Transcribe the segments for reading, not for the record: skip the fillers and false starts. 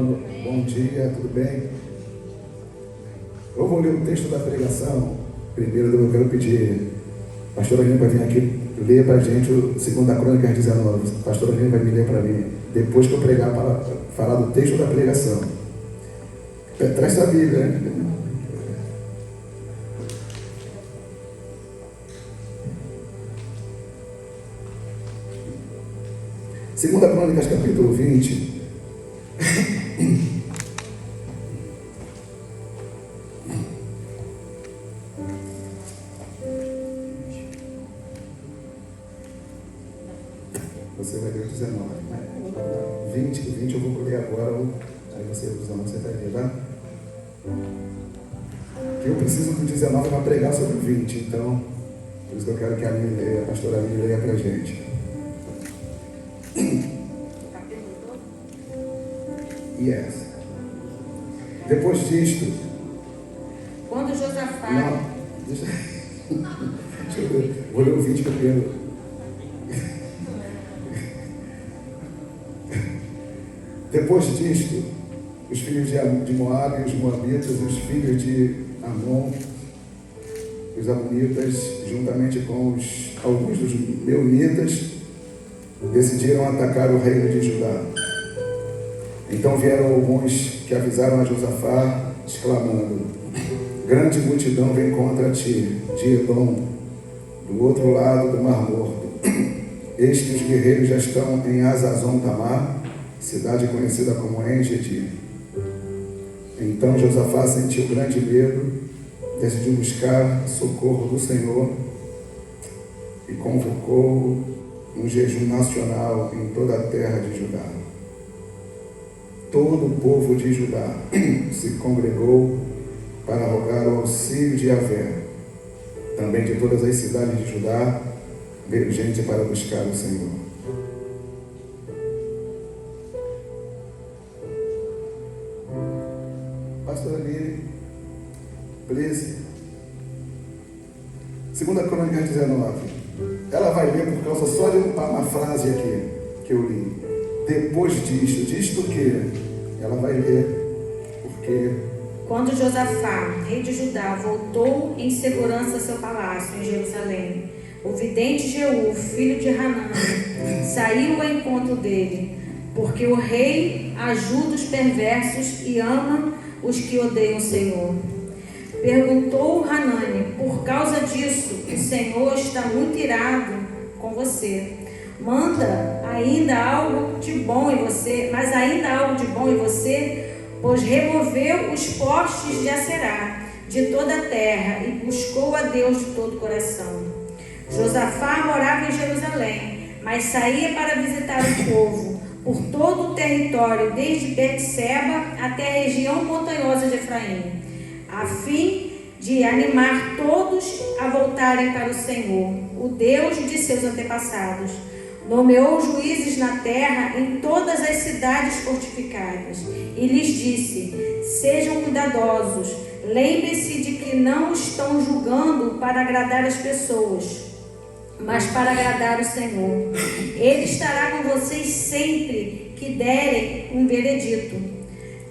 irmão, bom dia, tudo bem? Eu vou ler o texto da pregação. Primeiro eu quero pedir a pastora Aline para vir aqui ler para a gente o 2 Crônicas 19. A pastora Aline vai me ler para mim, depois que eu pregar, para falar do texto da pregação. Traz sua Bíblia, né? Segunda Crônicas, capítulo 20. Você vai ler o 19, né? 20 eu vou ler agora, aí você vai ler, tá? Eu preciso do 19 para pregar sobre o 20, então, por isso que eu quero que a pastora Aline leia para a gente. Yes. Depois disto, quando Josafá... Não, deixa eu ver. Vou ler o 20 que eu quero. Depois disto, os filhos de Moabe, os Moabitas, os filhos de Amon, os Amonitas, juntamente com alguns dos Meunitas, decidiram atacar o reino de Judá. Então vieram alguns que avisaram a Josafá, exclamando: grande multidão vem contra ti, de Edom, do outro lado do Mar Morto. Eis que os guerreiros já estão em Hazazon Tamar, cidade conhecida como En-Gedi. Então Josafá sentiu grande medo, decidiu buscar socorro do Senhor e convocou um jejum nacional em toda a terra de Judá. Todo o povo de Judá se congregou para rogar o auxílio de Yahvé. Também de todas as cidades de Judá veio gente para buscar o Senhor. Pastor Aline, please. 2 Crônicas 19. Ela vai ler por causa só de uma frase aqui que eu li. Depois disto o que? Ela vai ler, porque... Quando Josafá, rei de Judá, voltou em segurança a seu palácio em Jerusalém, o vidente Jeú, filho de Hanani, saiu ao encontro dele, porque o rei ajuda os perversos e ama os que odeiam o Senhor. Perguntou Hanani: por causa disso, o Senhor está muito irado com você. Manda ainda algo de bom em você, mas ainda algo de bom em você, pois removeu os postes de Aserá de toda a terra e buscou a Deus de todo o coração. Josafá morava em Jerusalém, mas saía para visitar o povo por todo o território, desde Betseba até a região montanhosa de Efraim, a fim de animar todos a voltarem para o Senhor, o Deus de seus antepassados. Nomeou juízes na terra em todas as cidades fortificadas e lhes disse: sejam cuidadosos, lembrem-se de que não estão julgando para agradar as pessoas, mas para agradar o Senhor. Ele estará com vocês sempre que derem um veredito.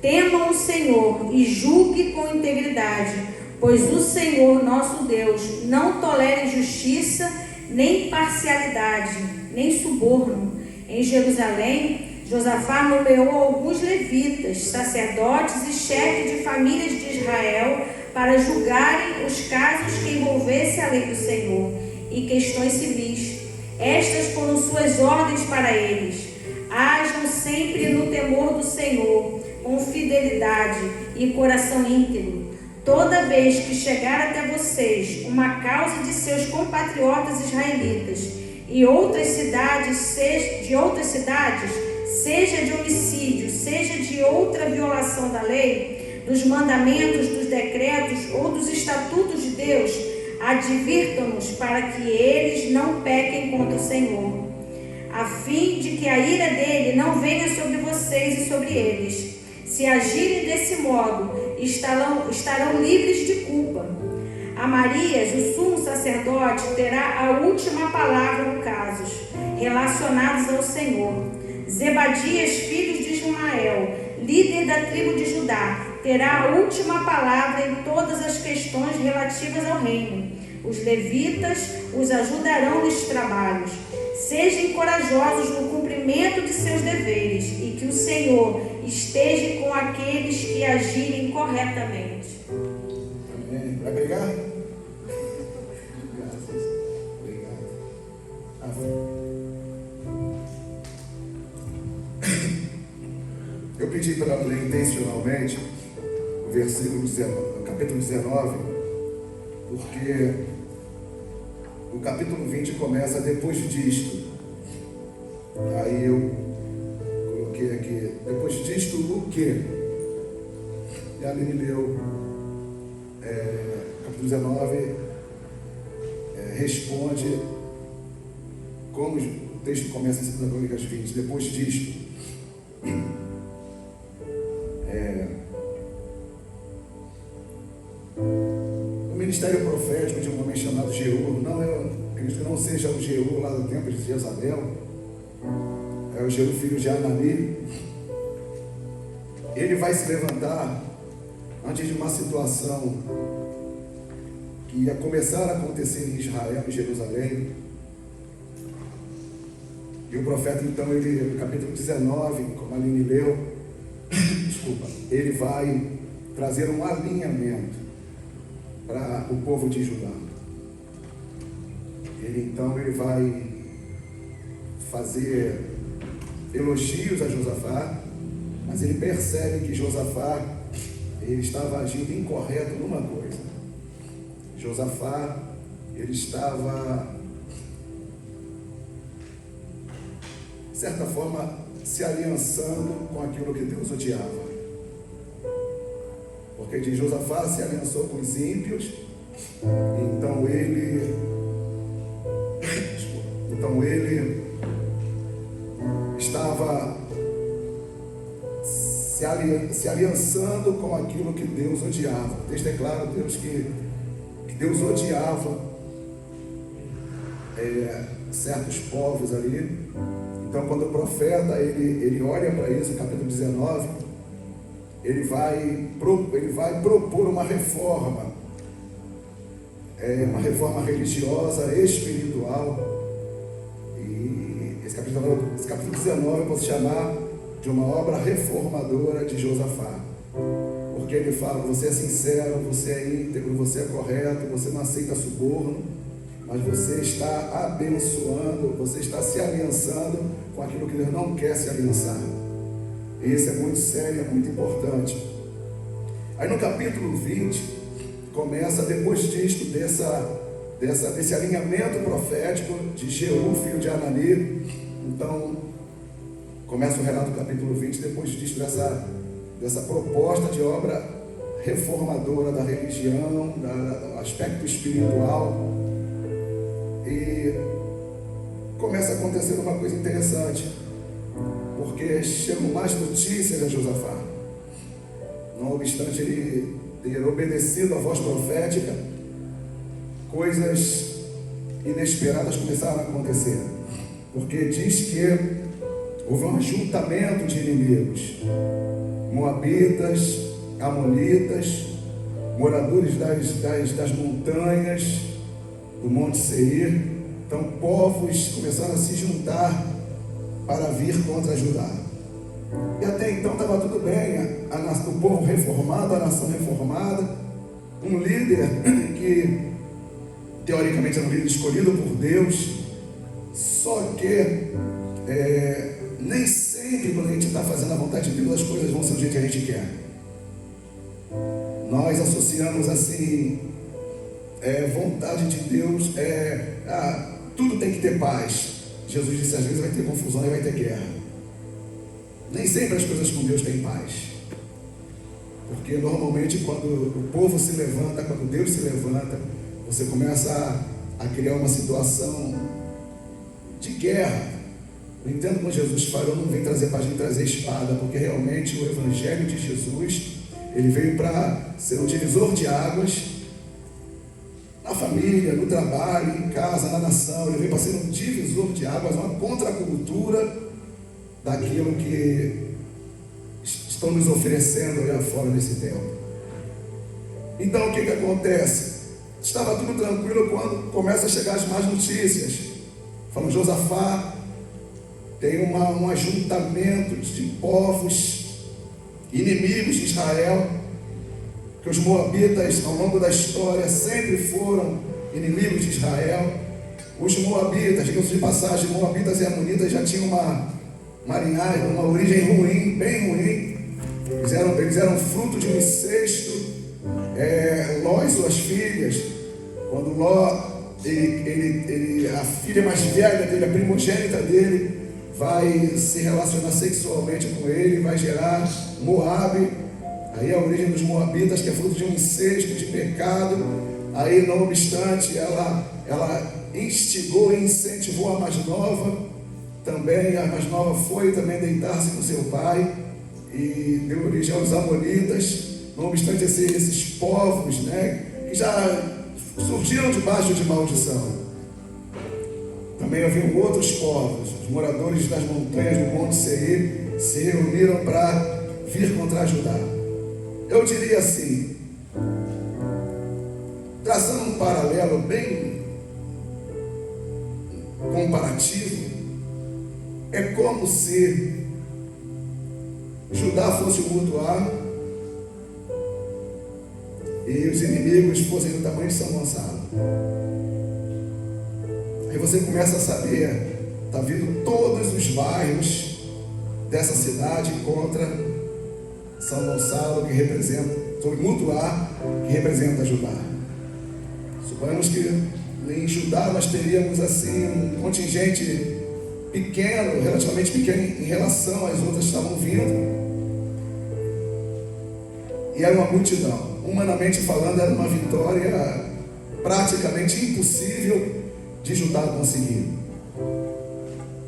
Temam o Senhor e julgue com integridade, pois o Senhor nosso Deus não tolera injustiça, nem parcialidade, nem suborno. Em Jerusalém, Josafá nomeou alguns levitas, sacerdotes e chefes de famílias de Israel para julgarem os casos que envolvessem a lei do Senhor e questões civis. Estas foram suas ordens para eles: ajam sempre no temor do Senhor, com fidelidade e coração íntegro. Toda vez que chegar até vocês uma causa de seus compatriotas israelitas e outras cidades, seja de homicídio, seja de outra violação da lei, dos mandamentos, dos decretos ou dos estatutos de Deus, advirtam-nos para que eles não pequem contra o Senhor, a fim de que a ira dele não venha sobre vocês e sobre eles. Se agirem desse modo, estarão livres de culpa. Amarias, o sumo sacerdote, terá a última palavra no casos relacionados ao Senhor. Zebadias, filho de Ismael, líder da tribo de Judá, terá a última palavra em todas as questões relativas ao reino. Os levitas os ajudarão nestes trabalhos. Sejam corajosos no cumprimento de seus deveres e que o Senhor esteja com aqueles que agirem corretamente. Amém. Vai brigar? Graças. Obrigado. Eu pedi para ler intencionalmente o versículo 19, capítulo 19, porque o capítulo 20 começa depois disto. Aí eu coloquei aqui, depois disto o quê? E a Aline leu, capítulo 19, responde como o texto começa em 2 Crônicas 20, depois disto. O ministério profético de um homem chamado Jeú, acredito que não seja o Jeú lá do templo de Jezabel, é o Jeú filho de Anani. Ele vai se levantar antes de uma situação que ia começar a acontecer em Israel, em Jerusalém. E o profeta, então, ele, no capítulo 19, como a Aline leu, ele vai trazer um alinhamento para o povo de Judá. Ele vai fazer elogios a Josafá, mas ele percebe que Josafá ele estava agindo incorreto numa coisa. Josafá ele estava, de certa forma, se aliançando com aquilo que Deus odiava. Porque de Josafá se aliançou com os ímpios, então ele estava se aliançando com aquilo que Deus odiava. O texto é claro, que Deus odiava certos povos ali. Então, quando o profeta ele olha para isso, no capítulo 19, ele vai propor uma reforma religiosa, espiritual. E esse capítulo 19 eu posso chamar de uma obra reformadora de Josafá, porque ele fala: você é sincero, você é íntegro, você é correto, você não aceita suborno, mas você está abençoando, você está se aliançando com aquilo que Deus não quer se aliançar. E isso é muito sério, é muito importante. Aí no capítulo 20 começa, depois disto, desse alinhamento profético de Jeú, filho de Anani. Então começa o relato do capítulo 20, depois disto, dessa proposta de obra reformadora da religião, do aspecto espiritual. E começa a acontecer uma coisa interessante, porque chegam mais notícias a Josafá. Não obstante ele ter obedecido à voz profética, coisas inesperadas começaram a acontecer, porque diz que houve um ajuntamento de inimigos: moabitas, amonitas, moradores das montanhas do Monte Seir. Então povos começaram a se juntar para vir contra Judá. E até então estava tudo bem, o povo reformado, a nação reformada, um líder que teoricamente era um líder escolhido por Deus. Só que nem sempre, quando a gente está fazendo a vontade de Deus, as coisas vão ser do jeito que a gente quer. Nós associamos assim, vontade de Deus, tudo tem que ter paz. Jesus disse: às vezes vai ter confusão e vai ter guerra. Nem sempre as coisas com Deus têm paz, porque normalmente quando o povo se levanta, quando Deus se levanta, você começa a criar uma situação de guerra. Eu entendo como Jesus falou: não vem trazer paz, vem trazer espada, porque realmente o evangelho de Jesus, ele veio para ser um divisor de águas na família, no trabalho, em casa, na nação. Ele veio para ser um divisor de águas, uma contracultura daquilo que estão nos oferecendo aí afora nesse tempo. Então o que acontece? Estava tudo tranquilo quando começa a chegar as más notícias. Falam, Josafá tem um ajuntamento de povos inimigos de Israel, que os moabitas ao longo da história sempre foram inimigos de Israel. Os moabitas, digamos de passagem, moabitas e amonitas já tinham uma linhagem, uma origem ruim, bem ruim. Eles eram fruto de um incesto. Ló e suas filhas, quando Ló, a filha mais velha dele, a primogênita dele, vai se relacionar sexualmente com ele, vai gerar Moabe. Aí a origem dos moabitas, que é fruto de um incesto, de pecado. Aí, não obstante, ela instigou e incentivou a mais nova. Também a mais nova foi também deitar-se com seu pai e deu origem aos amonitas. Não obstante esses povos, que já surgiram debaixo de maldição, também haviam outros povos. Os moradores das montanhas do Monte Seir se reuniram para vir contra Judá. Eu diria assim, traçando um paralelo bem comparativo, é como se Judá fosse o mutuar e os inimigos fossem do tamanho de São Gonçalo. Aí você começa a saber, está vindo todos os bairros dessa cidade contra São Gonçalo, que representa, sobre Mutuá, que representa Judá. Suponhamos que em Judá nós teríamos assim um contingente pequeno, relativamente pequeno em relação às outras que estavam vindo. E era uma multidão. Humanamente falando, era uma vitória praticamente impossível de Judá conseguir.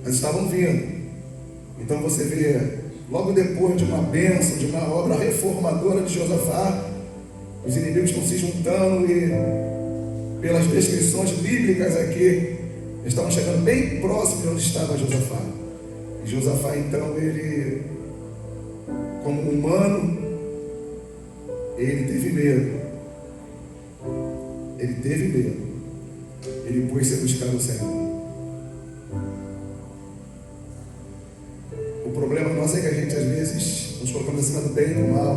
Mas estavam vindo. Então você vê, logo depois de uma bênção, de uma obra reformadora de Josafá, os inimigos estão se juntando e, pelas descrições bíblicas aqui, estavam chegando bem próximo de onde estava Josafá. E Josafá, então, ele, como humano, ele teve medo. Ele teve medo. Ele pôs-se a buscar o Senhor. O problema nosso é que a gente, às vezes, nos colocamos acima do bem e do mal.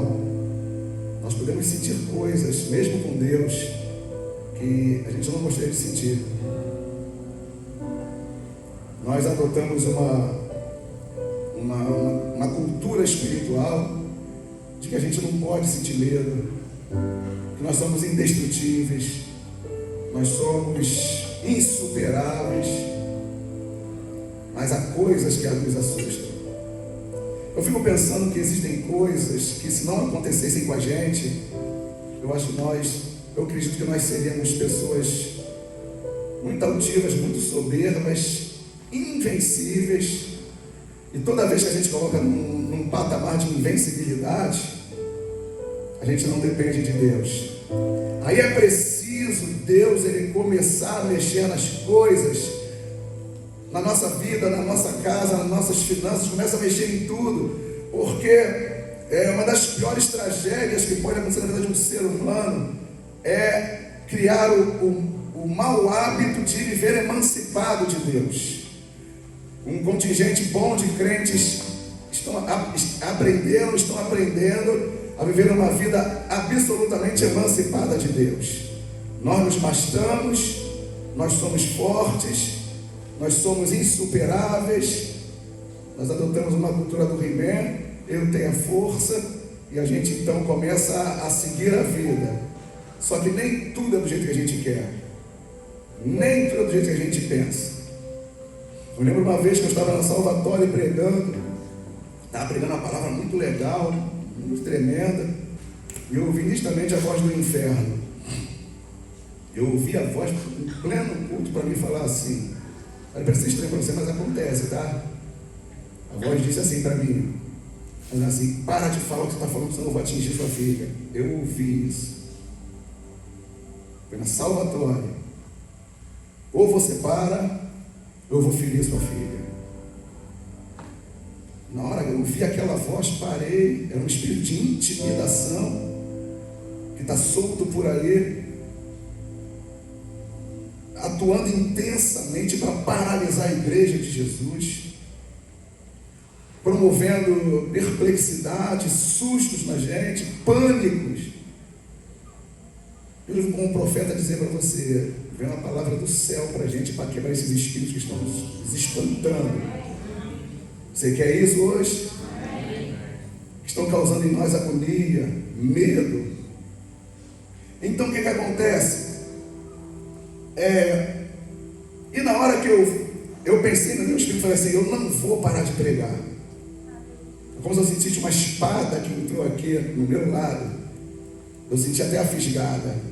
Nós podemos sentir coisas, mesmo com Deus, que a gente não gostaria de sentir. Nós adotamos uma cultura espiritual de que a gente não pode sentir medo, que nós somos indestrutíveis, nós somos insuperáveis, mas há coisas que nos assustam. Eu fico pensando que existem coisas que, se não acontecessem com a gente, eu acredito que nós seríamos pessoas muito altivas, muito soberbas, invencíveis. E toda vez que a gente coloca num patamar de invencibilidade, a gente não depende de Deus. Aí é preciso Deus ele começar a mexer nas coisas, na nossa vida, na nossa casa, nas nossas finanças, começa a mexer em tudo, porque é uma das piores tragédias que pode acontecer na vida de um ser humano, é criar o mau hábito de viver emancipado de Deus. Um contingente bom de crentes estão aprendendo a viver uma vida absolutamente emancipada de Deus. Nós nos bastamos, nós somos fortes, nós somos insuperáveis. Nós adotamos uma cultura do He-Man, eu tenho a força, e a gente então começa a seguir a vida. Só que nem tudo é do jeito que a gente quer, nem tudo é do jeito que a gente pensa. Eu lembro uma vez que eu estava na Salvatore pregando, estava pregando uma palavra muito legal, muito tremenda, e eu ouvi nitidamente a voz do inferno. Eu ouvi a voz em pleno culto para me falar assim. Parece estranho para você, mas acontece, tá? A voz disse assim para mim, assim: para de falar o que você está falando, senão eu vou atingir sua filha. Eu ouvi isso. Foi na Salvatore. Ou você para, ou eu vou ferir sua filha. Na hora que eu ouvi aquela voz, parei. Era um espírito de intimidação que está solto por aí, atuando intensamente para paralisar a igreja de Jesus, promovendo perplexidade, sustos na gente, pânicos. Eu, como profeta, dizer para você, vem uma palavra do céu para a gente, para quebrar esses espíritos que estão nos espantando. Você quer isso hoje? Que estão causando em nós agonia, medo. Então o que acontece? E na hora que eu pensei no meu espírito, falei assim, eu não vou parar de pregar. É como se eu sentisse uma espada que entrou aqui no meu lado. Eu senti até a fisgada.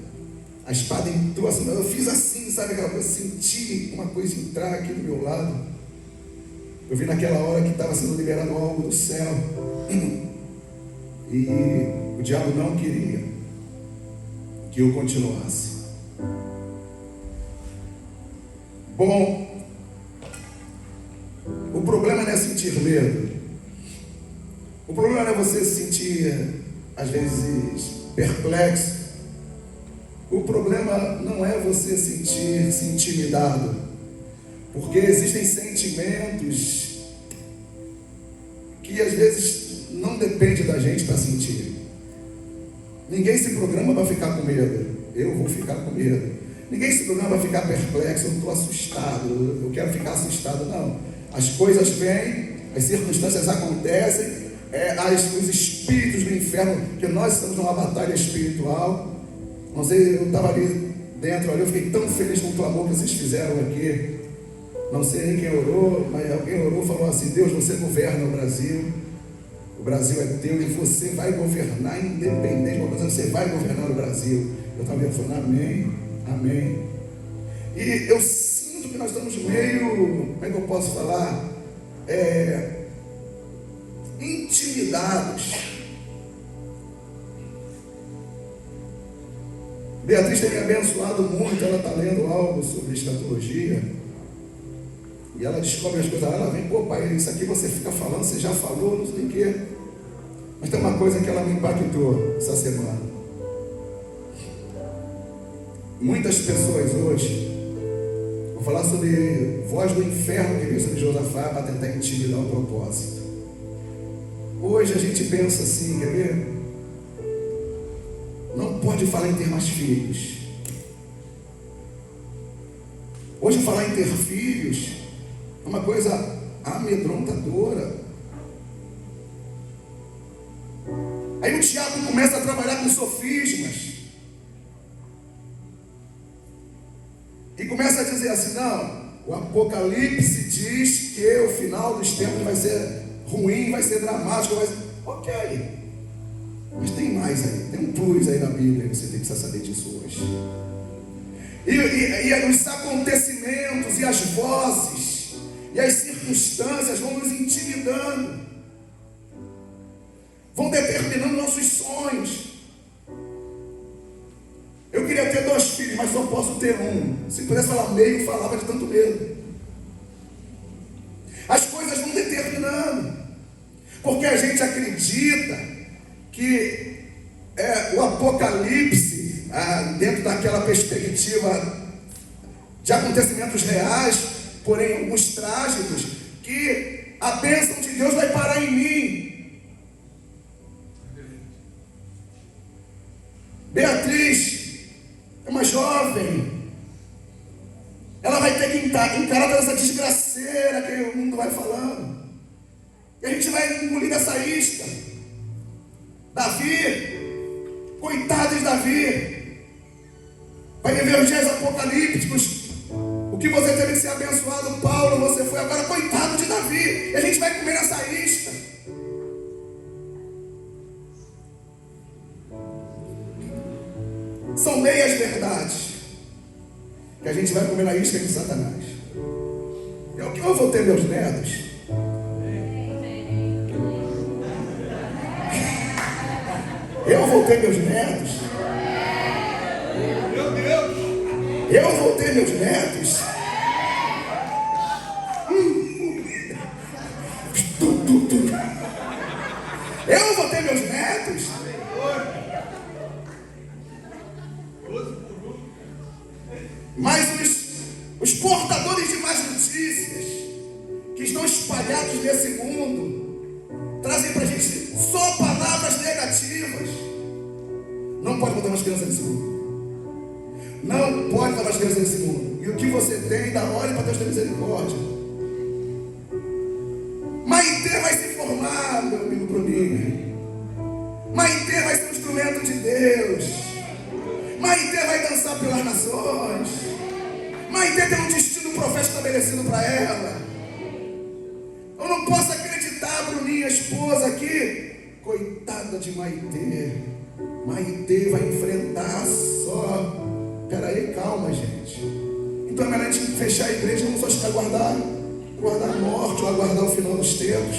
A espada entrou assim, eu fiz assim, sabe aquela coisa? Senti uma coisa entrar aqui do meu lado. Eu vi naquela hora que estava sendo liberado algo do céu. E o diabo não queria que eu continuasse. Bom, o problema não é sentir medo. O problema não é você se sentir, às vezes, perplexo. O problema não é você sentir-se intimidado. Porque existem sentimentos que, às vezes, não depende da gente para sentir. Ninguém se programa para ficar com medo. Eu vou ficar com medo. Ninguém se programa para ficar perplexo. Eu estou assustado. Eu quero ficar assustado. Não. As coisas vêm, as circunstâncias acontecem, os espíritos do inferno, que nós estamos numa batalha espiritual. Não sei, eu estava ali dentro, eu fiquei tão feliz com o clamor que vocês fizeram aqui. Não sei quem orou, mas alguém orou e falou assim: Deus, você governa o Brasil. O Brasil é teu e você vai governar, independente de qualquer coisa, você vai governar o Brasil. Eu estava falando, amém, amém. E eu sinto que nós estamos meio, como é que eu posso falar? Intimidados. Beatriz tem me abençoado muito. Ela está lendo algo sobre escatologia e ela descobre as coisas. Ela vem, pô pai, isso aqui você fica falando, você já falou, não sei o quê. Mas tem uma coisa que ela me impactou essa semana. Muitas pessoas hoje, vou falar sobre voz do inferno que veio sobre Josafá para tentar intimidar o propósito. Hoje a gente pensa assim, quer ver? Não pode falar em ter mais filhos. Hoje falar em ter filhos é uma coisa amedrontadora. Aí o diabo começa a trabalhar com sofismas e começa a dizer assim: não, o Apocalipse diz que o final dos tempos vai ser ruim, vai ser dramático, vai ser... Ok, mas tem mais aí, tem um plus aí na Bíblia, você tem que saber disso hoje. E os acontecimentos e as vozes e as circunstâncias vão nos intimidando, vão determinando nossos sonhos. Eu queria ter 2 filhos, mas só posso ter um. Se pudesse falar meio, falava de tanto medo. As coisas vão determinando, porque a gente acredita que o Apocalipse, dentro daquela perspectiva de acontecimentos reais, porém alguns trágicos, que a bênção de Deus vai parar em mim. Beatriz é uma jovem, ela vai ter que encarar toda essa desgraceira que o mundo vai falando, e a gente vai engolir essa isca. Davi, coitado de Davi, vai viver os dias apocalípticos. O que você teve que ser abençoado, Paulo, você foi. Agora, coitado de Davi, e a gente vai comer essa isca. São meias verdades que a gente vai comer na isca de Satanás. Eu vou ter meus netos. Eu vou ter meus netos. Meu Deus! Eu vou ter meus netos. Eu vou ter meus netos. Mas os portadores de más notícias que estão espalhados nesse mundo trazem pra gente só palavras negativas. Não pode botar mais crianças nesse mundo. Não pode botar mais crianças nesse mundo. E o que você tem, dá olhe para Deus ter misericórdia. Maitê vai se formar, meu amigo Bruninho. Maitê vai ser um instrumento de Deus. Maitê vai dançar pelas nações. Maitê tem um destino profético estabelecido para ela. Eu não posso acreditar, Bruninho, a esposa aqui. Coitada de Maitê. Maitê vai enfrentar só. Peraí, calma, gente. Então é melhor a gente fechar a igreja e não só ficar aguardar a morte ou aguardar o final dos tempos.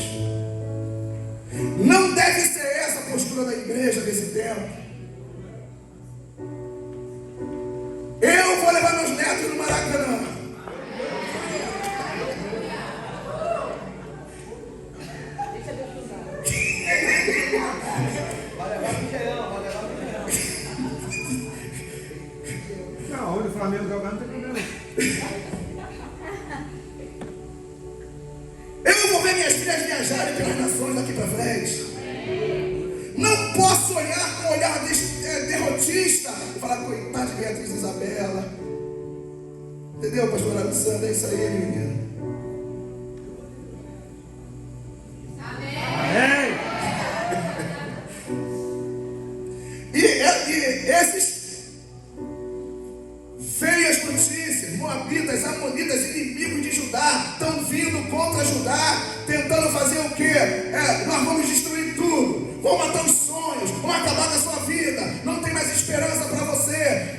Não deve ser essa a postura da igreja nesse tempo. Eu vou levar meus netos no Maracanã. Não, onde o Flamengo jogar não tem problema. Eu vou ver minhas filhas viajarem pelas nações daqui para frente. Não posso olhar com um olhar derrotista e falar, coitada de Beatriz Isabela. Entendeu, pastor Alessandro? É isso aí, menino. Amém. E esses feias notícias, moabitas, amonitas, inimigos de Judá, estão vindo contra Judá, tentando fazer o quê? Nós vamos destruir tudo, vamos matar os sonhos, vamos acabar com a sua vida, não tem mais esperança para você.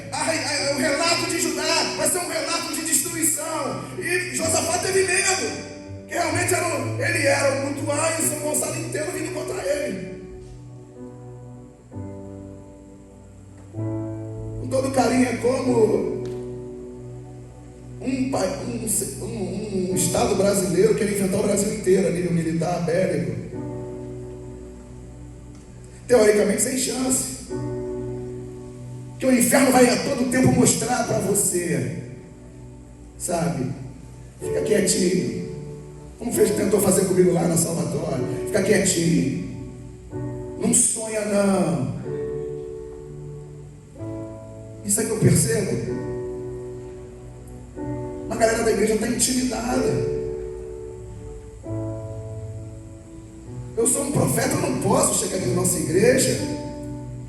O relato de Judá vai ser um relato de destruição. E Josafá teve medo, que realmente ele era o Mutuá e o São Gonçalo inteiro vindo contra ele. Com todo carinho, é como um Estado brasileiro quer enfrentar o Brasil inteiro a nível militar, bélico. Teoricamente sem chance. Que o inferno vai a todo tempo mostrar para você, sabe? Fica quietinho. Como tentou fazer comigo lá na Salvatória. Fica quietinho. Não sonha não. Isso é que eu percebo. A galera da igreja está intimidada. Eu sou um profeta, eu não posso chegar aqui na nossa igreja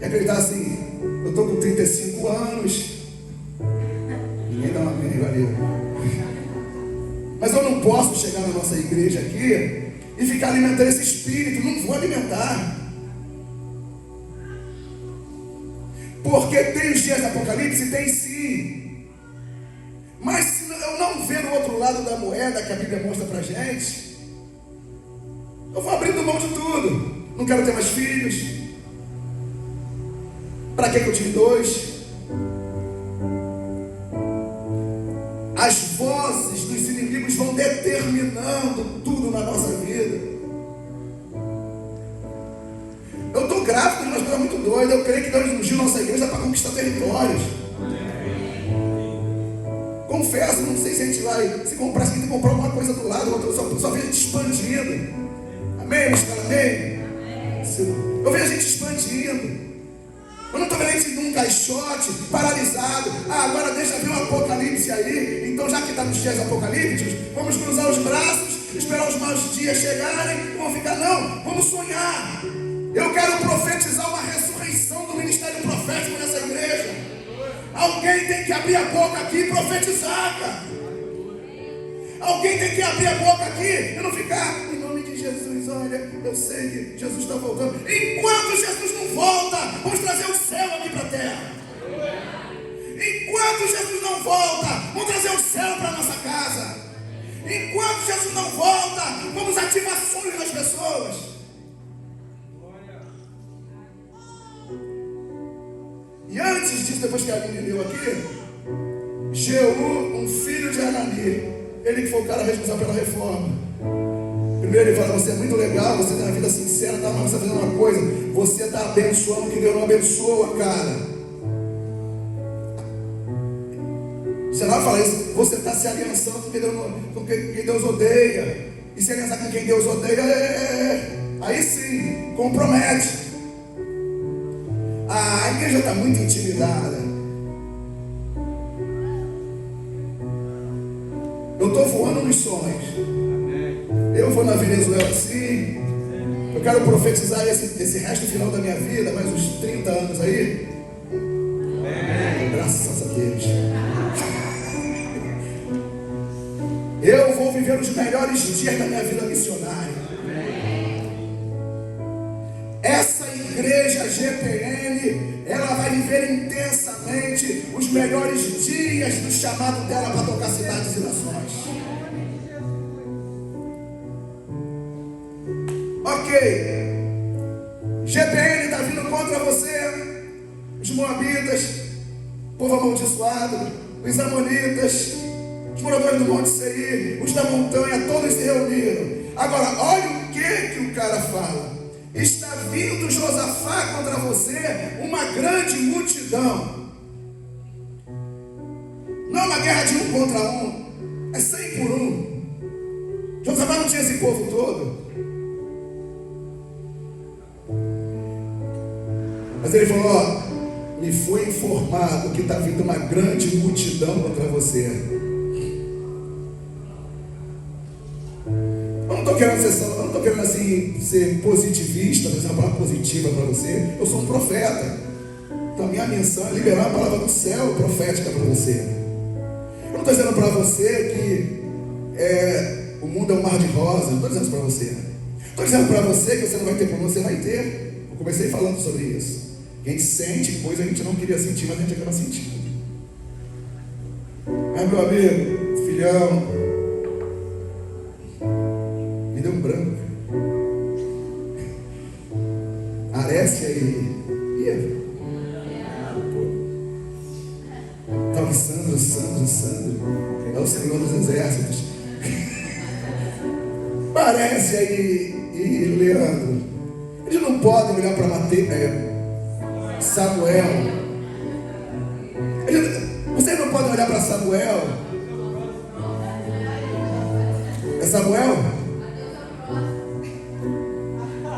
e acreditar assim, eu estou com 35 anos. Ninguém dá uma amém, valeu. Mas eu não posso chegar na nossa igreja aqui e ficar alimentando esse espírito. Não vou alimentar. Porque tem os dias do Apocalipse? Tem sim. Mas se eu não ver o outro lado da moeda que a Bíblia mostra pra gente, eu vou abrindo mão de tudo. Não quero ter mais filhos. Para que eu tive 2? As vozes dos inimigos vão determinando tudo na nossa vida. Eu estou grávido de uma coisa muito doida. Eu creio que Deus ungiu nossa igreja para conquistar territórios. Confesso, não sei se a gente vai se comprar, se a gente comprar alguma coisa do lado, só vejo a gente expandindo. Amém, meus caras? Amém? Eu vejo a gente expandindo. Eu não estou vendo a gente num caixote, paralisado. Agora deixa ver um apocalipse aí. Então, já que está nos dias apocalípticos, vamos cruzar os braços, esperar os maus dias chegarem e vamos ficar, não, vamos sonhar. Eu quero profetizar uma ressurreição do ministério profético nessa igreja. Alguém tem que abrir a boca aqui e profetizar, cara. Alguém tem que abrir a boca aqui e não ficar, em nome de Jesus, olha, eu sei que Jesus está voltando. Enquanto Jesus não volta, vamos trazer o céu aqui para a terra. Enquanto Jesus não volta, vamos trazer o céu para a nossa casa. Enquanto Jesus não volta, vamos ativar sonhos das pessoas. E antes disso, depois que a Aline leu aqui, Jeú, um filho de Hanani, ele que foi o cara responsável pela reforma. 1 Primeiro ele fala, você é muito legal, você tem uma vida sincera, tá, mas você está fazendo uma coisa, você está abençoando que Deus não abençoa, cara. Você não fala isso, você está se aliançando com quem Deus odeia. E se aliançar com quem Deus odeia, aí sim, compromete. A igreja está muito intimidada. Eu estou voando nos sonhos. Eu vou na Venezuela assim. Eu quero profetizar esse resto final da minha vida, mais uns 30 anos aí. Graças a Deus. Eu vou viver os melhores dias da minha vida missionária. Essa igreja GPN, ela vai viver intensamente os melhores dias do chamado dela para tocar cidades e nações. Ok, GPN está vindo contra você, os moabitas, povo amaldiçoado, os amonitas, os moradores do Monte Seir, os da montanha, todos se reuniram. Agora, olha o que o cara fala. Está vindo Josafá contra você, uma grande multidão. Não uma guerra de 1 contra 1, é 100 por 1. Josafá não tinha esse povo todo. Mas ele falou, ó, me foi informado que está vindo uma grande multidão contra você. Eu não estou querendo assim ser positivista, fazer uma palavra positiva para você. Eu sou um profeta. Então a minha missão é liberar a palavra do céu profética para você. Eu não estou dizendo para você que o mundo é um mar de rosas. Não estou dizendo isso para você. Estou dizendo para você que você não vai ter problema, você vai ter. Eu comecei falando sobre isso. A gente sente coisa que a gente não queria sentir, mas a gente acaba sentindo. Mas meu amigo, filhão, me deu um branco. Arécia e Eva. Estava Sandro. É o Senhor dos Exércitos. Arécia e Leandro. Eles não podem olhar para Samuel. Vocês não podem olhar para Samuel. É Samuel?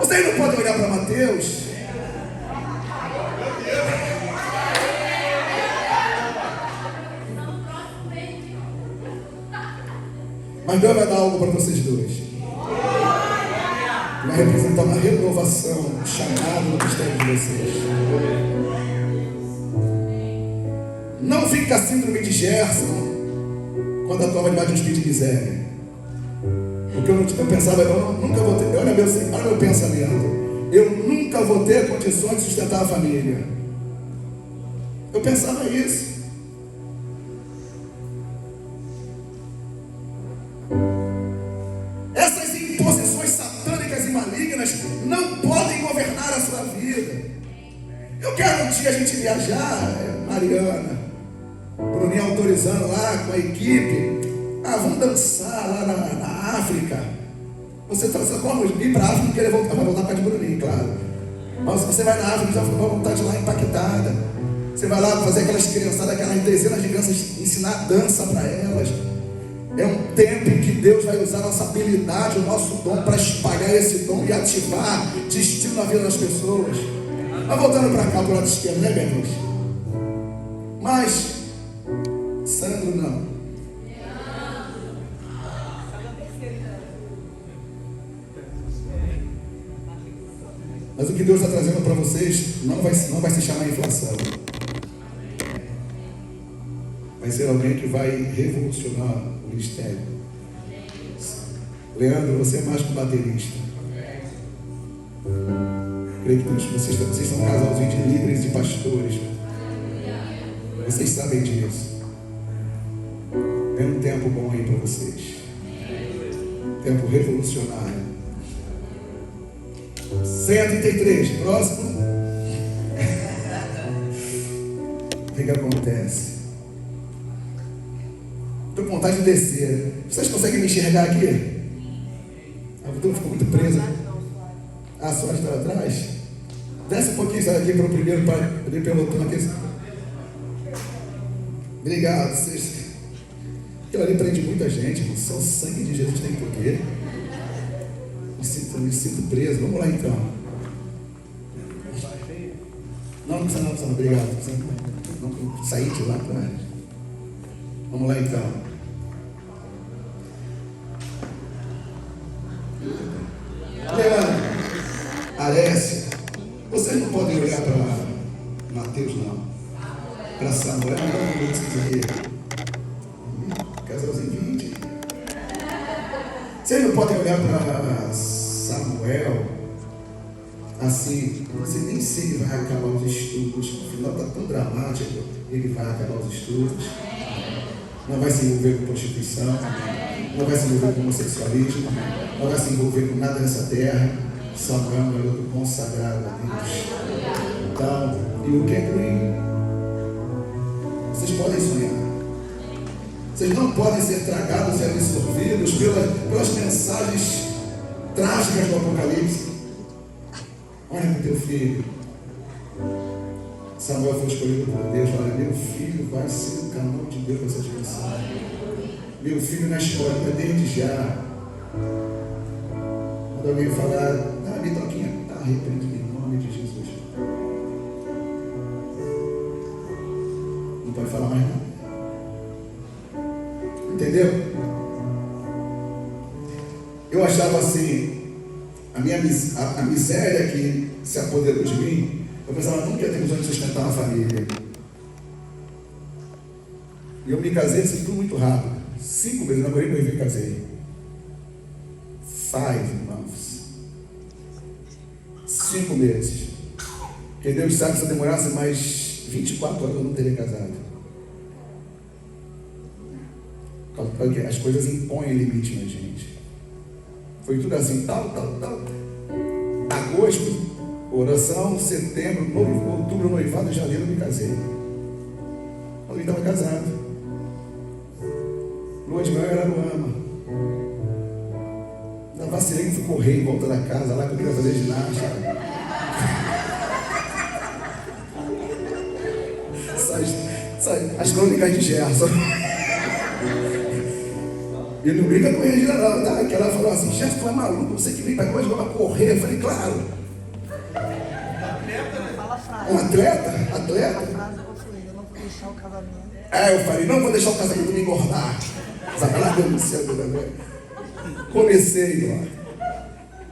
Vocês não podem olhar para Mateus. Mas Deus vai dar algo para vocês dois. Vai representar uma renovação, um chamado no mistério de vocês. Não fique com a síndrome de Gerson quando atuava debaixo de um espírito de miséria. Porque eu pensava, eu nunca vou ter, olha meu pensamento, eu nunca vou ter condições de sustentar a família. Eu pensava isso. Essas imposições satânicas e malignas não podem governar a sua vida. Eu quero um dia a gente viajar, Mariana, Bruninha autorizando lá com a equipe. Vamos dançar lá na África. Você como ir para a África e querer voltar, vai voltar para de Bruninha, claro. Mas você vai na África, já vai voltar de lá impactada. Você vai lá fazer aquelas criançadas, aquelas dezenas de crianças, ensinar dança para elas. É um tempo em que Deus vai usar a nossa habilidade, o nosso dom, para espalhar esse dom e ativar destino na vida das pessoas. Mas voltando para cá, para o lado esquerdo, né, Beatriz? Mas Sandro não. Mas o que Deus está trazendo para vocês não vai se chamar inflação. Vai ser alguém que vai revolucionar o ministério. Leandro, você é mais que um baterista. Creio que vocês são um casalzinho de líderes e de pastores. Vocês sabem disso. É um tempo bom aí para vocês. Tempo revolucionário. 133, próximo. O que acontece? Estou com vontade de descer. Vocês conseguem me enxergar aqui? Tu ficou muito presa. A sorte está atrás. Desce um pouquinho, sai aqui para o primeiro pai. Ele perguntou aqui. Obrigado. Aquilo ali prende muita gente. Só o sangue de Jesus tem poder. Me sinto preso. Vamos lá então. Não precisa não. Obrigado. Não sair de lá atrás. Vamos lá então. Leandro, Arécia, vocês não podem olhar para Mateus, não. Para Samuel, não precisa ver. Casalzinho 20. Vocês não podem olhar para Samuel assim. Você nem sei que vai acabar os estudos. O final está tão dramático. Ele vai acabar os estudos. Não vai se envolver com prostituição. Não vai se envolver com homossexualismo. Não vai se envolver com nada nessa terra. Samuel é um garoto consagrado a Deus. Então, you can dream. Vocês podem sonhar. Vocês não podem ser tragados e absorvidos pelas mensagens trágicas do Apocalipse. Olha para o teu filho. Samuel foi escolhido por Deus. Olha, meu filho vai ser o canal de Deus nessa dimensão. Meu filho na escola, desde já. Quando alguém falar, me toquinha, está arrependido em nome de Jesus. Não pode falar mais nada. Entendeu? Eu achava assim, a miséria que se apoderou de mim, eu pensava, nunca ia ter condições de sustentar uma família. E eu me casei, isso tudo muito rápido. 5 meses, namorei, noivo e casei. 5 months. 5 meses. Porque Deus sabe que se eu demorasse mais 24 horas eu não teria casado. Porque as coisas impõem limite na gente. Foi tudo assim, tal. Agosto, oração, setembro, outubro, noivado, janeiro, eu me casei. Eu estava casado. Lua de mel era no ama. Eu vacilei que fui correr em volta da casa, lá que eu queria fazer ginástica. As crônicas de Gerson. E não briga com ele, não, tá? Que ela falou assim, Gerson, tu é maluco, você que vem para hoje para correr. Eu falei, claro. Um atleta? A frase eu falei, eu não vou deixar o casamento. Eu falei, não vou deixar o casamento me engordar. Sacanagem do céu também. Comecei, ó.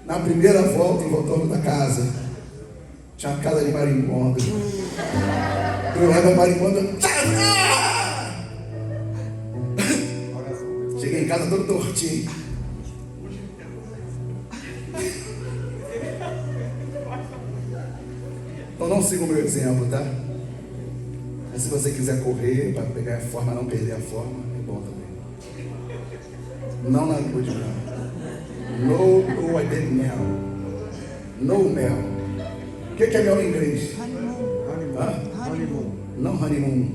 Na primeira volta, em volta da casa, tinha uma casa de marimbondo. Eu lá da marimbondo. Cheguei em casa todo tortinho. Então não siga o meu exemplo, tá? Mas se você quiser correr para pegar a forma, não perder a forma, é bom também. Não na lua de mel. No I mel. No mel. O que é mel em inglês? Honeymoon. Não honeymoon.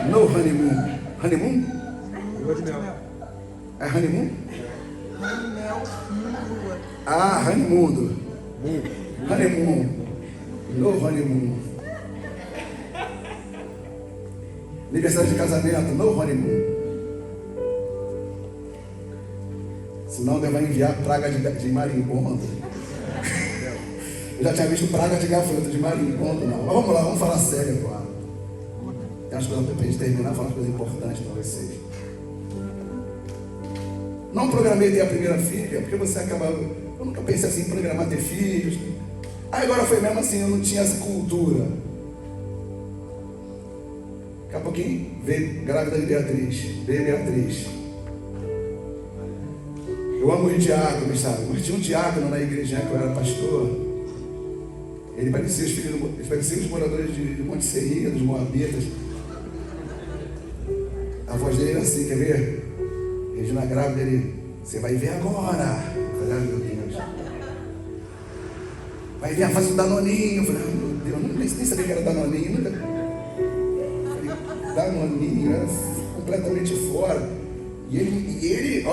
No honeymoon. Honeymoon? Lua de mel. É honeymoon? Mel, lua. Honeymoon. Honeymoon. No honeymoon. Aniversário de casamento, no honeymoon. Senão Deus vai enviar praga de marimbondo. Eu já tinha visto praga de gafanhoto, de marimbondo não. Mas vamos lá, vamos falar sério agora. Tem umas coisas para a gente terminar, falar umas coisas importantes para vocês. Não programei ter a primeira filha, porque você acaba. Eu nunca pensei assim em programar ter filhos. Aí agora foi mesmo assim, eu não tinha essa cultura. Daqui a pouquinho veio grávida de Beatriz. Veio Beatriz. Eu amo o diácono, sabe? Mas tinha um diácono na igreja que eu era pastor. Ele parecia os moradores de Monte Serria, dos Moabitas. A voz dele era assim, quer ver? Regina grávida, ele, você vai ver agora. Eu falei, meu Deus. Vai ver a fase do Danoninho. Eu falei, meu Deus, nem sabia que era Danoninho. Nunca. Danoninho, era completamente fora. E ele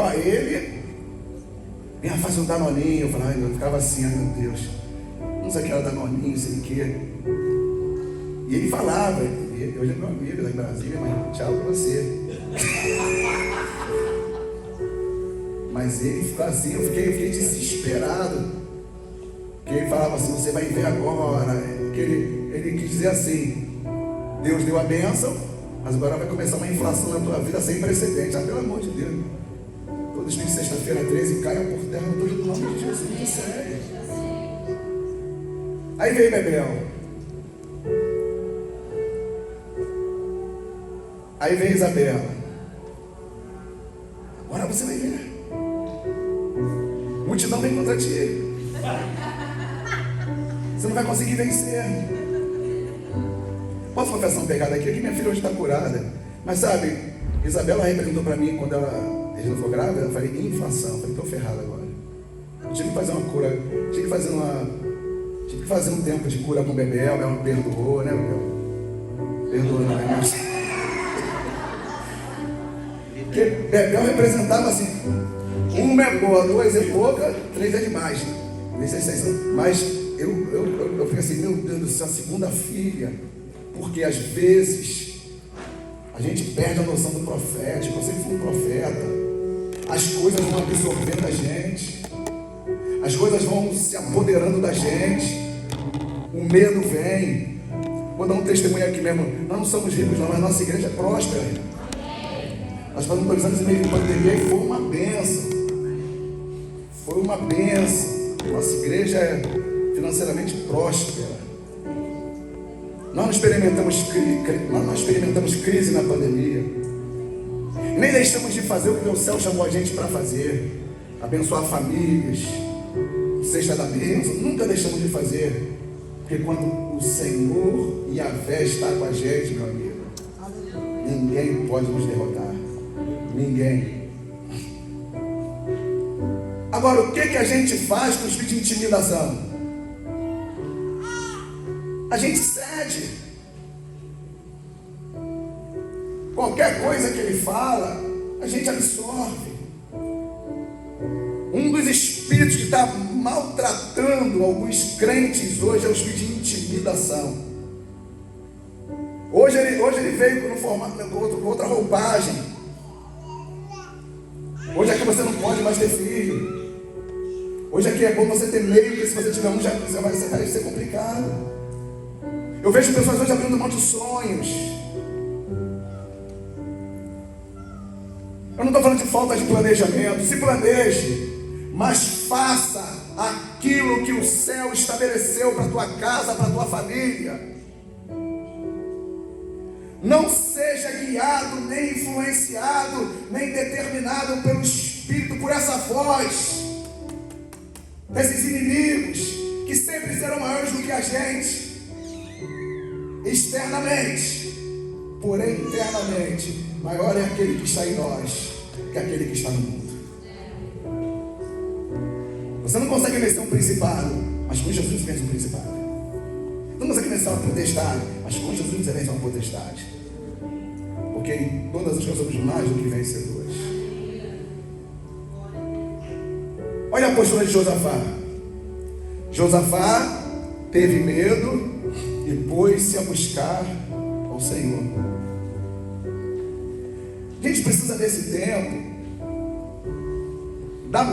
Minha faz um danoninho. Eu falava, eu ficava assim, meu Deus. Não sei o que era danoninho, não sei o que. E ele falava, hoje é meu amigo lá em Brasília, mas tchau pra você. Mas ele ficou assim, eu fiquei desesperado. Porque ele falava assim, você vai ver agora. Que ele quis dizer assim, Deus deu a bênção, mas agora vai começar uma inflação na tua vida sem precedentes. Ah, pelo amor de Deus. Todos os dias, sexta-feira 13, caiam por terra no nome de Jesus. Muito sério. Aí veio Bebel. Aí veio Isabela. Agora você vai ver. Multidão vem contra ti. Você não vai conseguir vencer. Posso confessar um pecado aqui? Minha filha hoje está curada. Mas sabe, Isabela representou para mim quando ela foi grávida. Eu falei, inflação. Eu falei, estou ferrado agora. Eu tive que fazer uma cura. Tive que fazer um tempo de cura com o Bebel. Ela me perdoou, né, Bebel? Perdoou, não é mesmo? Porque Bebel representava assim, uma é boa, duas é pouca, três é demais. Mas eu fiquei assim, meu Deus do céu, a segunda filha. Porque às vezes a gente perde a noção do profético. Eu sempre fui um profeta. As coisas vão absorvendo a gente. As coisas vão se apoderando da gente. O medo vem. Vou dar um testemunho aqui mesmo. Nós não somos ricos não, mas nossa igreja é próspera. Nós passamos 2 anos e meio de pandemia e foi uma bênção. Foi uma bênção. Nossa igreja é financeiramente próspera. Nós não experimentamos crise na pandemia. Nem deixamos de fazer o que o céu chamou a gente para fazer. Abençoar famílias. Cesta da bênção. Nunca deixamos de fazer. Porque quando o Senhor Yahvé está com a gente, meu amigo, ninguém pode nos derrotar. Ninguém. Agora, o que a gente faz com os filhos de intimidação? A gente cede. Qualquer coisa que ele fala, a gente absorve. Um dos espíritos que está maltratando alguns crentes hoje é o espírito de intimidação. Hoje ele veio no formato, com outra roupagem. Hoje aqui você não pode mais ter filho. Hoje aqui é bom você ter meio, porque se você tiver um, vai ser complicado. Eu vejo pessoas hoje abrindo mão de sonhos. Eu não estou falando de falta de planejamento. Se planeje, mas faça aquilo que o céu estabeleceu para a tua casa, para a tua família. Não seja guiado, nem influenciado, nem determinado pelo Espírito, por essa voz desses inimigos que sempre serão maiores do que a gente externamente, porém internamente maior é aquele que está em nós que aquele que está no mundo. Você não consegue vencer um principado, mas com Jesus vence um principado. Não consegue vencer uma potestade, mas com Jesus você vence uma potestade. Porque em todas as coisas somos mais do que vencedores. Olha a postura de Josafá. Josafá teve medo e pôs-se a buscar ao Senhor. A gente precisa desse tempo dar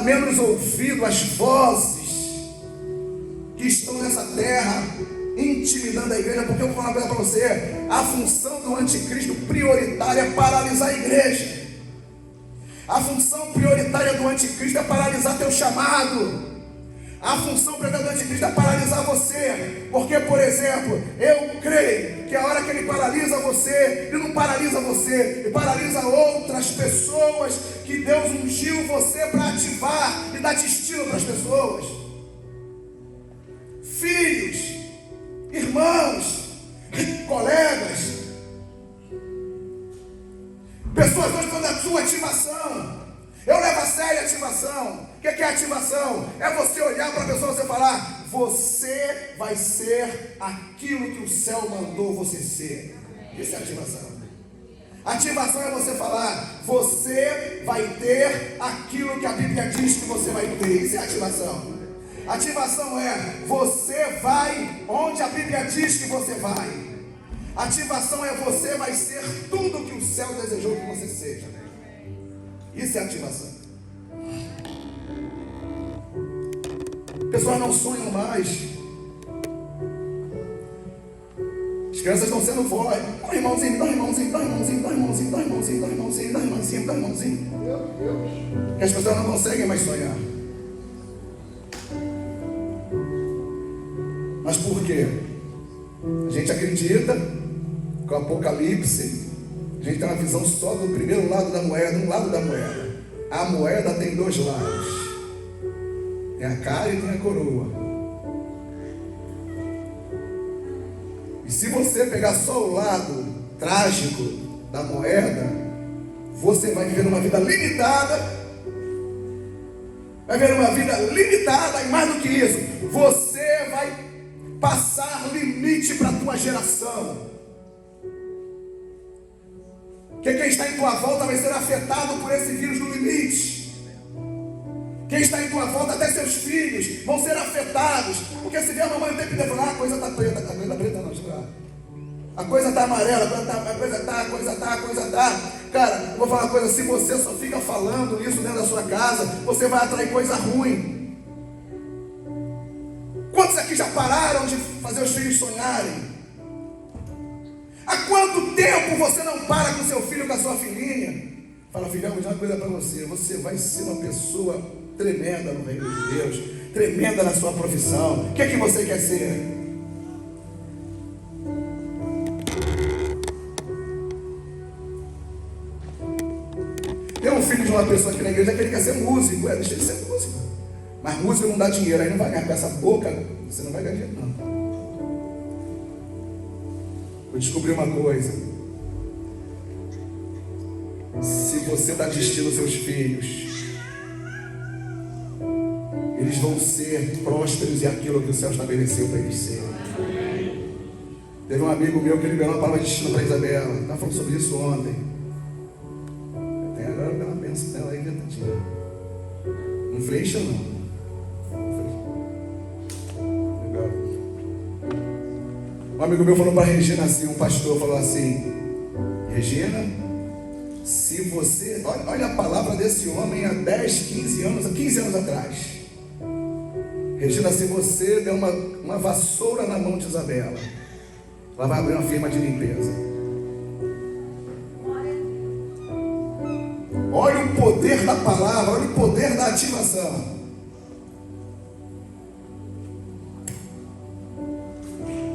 menos ouvido às vozes que estão nessa terra intimidando a igreja, porque eu vou falar uma coisa para você: a função do anticristo prioritária é paralisar a igreja. A função prioritária do anticristo é paralisar teu chamado. A função prioritária do anticristo é paralisar você. Porque, por exemplo, eu creio que a hora que ele paralisa você, ele não paralisa você, ele paralisa outras pessoas que Deus ungiu você para ativar e dar destino para as pessoas. Filhos, irmãos, colegas, pessoas hoje estão na sua ativação. Eu levo a sério a ativação. O que é ativação? É você olhar para a pessoa e você falar: você vai ser aquilo que o céu mandou você ser. Isso é ativação. Ativação é você falar, você vai ter aquilo que a Bíblia diz que você vai ter. Isso é ativação. Ativação é, você vai onde a Bíblia diz que você vai. Ativação é, você vai ser tudo que o céu desejou que você seja. Isso é ativação. Pessoas não sonham mais. As crianças estão sendo fortes. Dá um irmãozinho, dá um irmãozinho, dá um irmãozinho, dá um irmãozinho, dá um irmãozinho, dá um irmãozinho, dá um irmãozinho, dá um irmãozinho. Que as pessoas não conseguem mais sonhar. Mas por quê? A gente acredita que o Apocalipse, a gente tem uma visão só do primeiro lado da moeda, um lado da moeda. A moeda tem dois lados. Tem a cara e tem a coroa. E se você pegar só o lado trágico da moeda, você vai viver uma vida limitada. Vai viver uma vida limitada e mais do que isso, você vai passar limite para a tua geração. Porque quem está em tua volta vai ser afetado por esse vírus do limite. Quem está em tua volta, até seus filhos, vão ser afetados. Porque se vier a mamãe o tempo inteiro falar, a coisa está preta, a coisa preta não, está. A coisa está amarela, a coisa está. Cara, eu vou falar uma coisa, se você só fica falando isso dentro da sua casa, você vai atrair coisa ruim. Quantos aqui já pararam de fazer os filhos sonharem? Há quanto tempo você não para com seu filho, com a sua filhinha? Fala, filhão, vou dizer uma coisa para você. Você vai ser uma pessoa tremenda no reino de Deus, tremenda na sua profissão. O que é que você quer ser? Tem um filho de uma pessoa aqui na igreja que ele quer ser músico. Deixa ele ser músico. Mas música não dá dinheiro, aí não vai ganhar com essa boca. Você não vai ganhar dinheiro, não. Eu descobri uma coisa. Se você dá destino aos seus filhos, eles vão ser prósperos e aquilo que o céu estabeleceu para eles serem. Teve um amigo meu que liberou uma palavra de destino para Isabela. Estava falando sobre isso ontem. Tem agora uma bênção dela aí, tadinha. Não flecha não. Legal. Um amigo meu falou para Regina assim, um pastor falou assim, Regina, se você, olha a palavra desse homem há 10, 15 anos atrás. Regina, se você der uma vassoura na mão de Isabela, ela vai abrir uma firma de limpeza. Olha o poder da palavra, olha o poder da ativação.